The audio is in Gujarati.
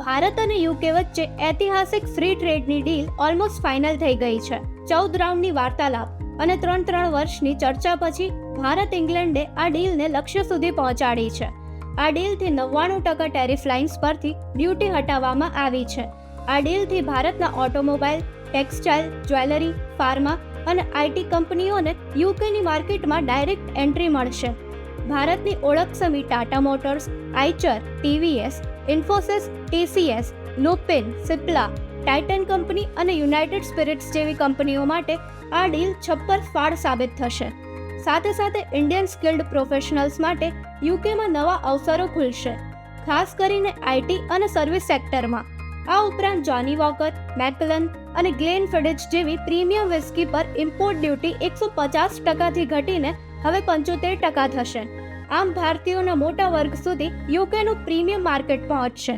ભારત અને યુકે વચ્ચે ઐતિહાસિક ફ્રી ટ્રેડની ડીલ ઓલમોસ્ટ ફાઇનલ થઈ ગઈ છે. 14 રાઉન્ડની વાર્તાલાપ અને 3 વર્ષની ચર્ચા પછી ભારત ઇંગ્લેન્ડે આ ડીલને લક્ષ્ય સુધી પહોંચાડી છે. આ ડીલથી 99% ટેરિફ લાઇન્સ પરથી ડ્યુટી હટાવવામાં આવી છે. આ ડીલથી ભારતના ઓટોમોબાઈલ, ટેક્સટાઇલ, જ્વેલરી, ફાર્મા અને આઈટી કંપનીઓને યુકેની માર્કેટમાં ડાયરેક્ટ એન્ટ્રી મળશે. ભારતની ઓળખસમી ટાટા મોટર્સ, આઈચર, ટીવીએસ, ઇન્ફોસિસ, ટીસીએસ, લુપિન, સિપ્લા, ટાઇટન કંપની અને યુનાઇટેડ સ્પિરિટ્સ જેવી કંપનીઓ માટે આ ડીલ છપ્પર ફાળ સાબિત થશે. સાથે સાથે ઇન્ડિયન સ્કિલ્ડ પ્રોફેશનલ્સ માટે યુકેમાં નવા અવસરો ખુલશે, ખાસ કરીને આઈટી અને સર્વિસ સેક્ટરમાં. આ ઉપરાંત જોની વોકર, મેકલન અને ગ્લેનફિડિચ જેવી પ્રીમિયમ વિસ્કી પર ઇમ્પોર્ટ ડ્યુટી 150%થી ઘટીને હવે 75% થશે. આમ ભારતીયોના મોટા વર્ગ સુધી યુકેનું પ્રીમિયમ માર્કેટ પહોંચશે.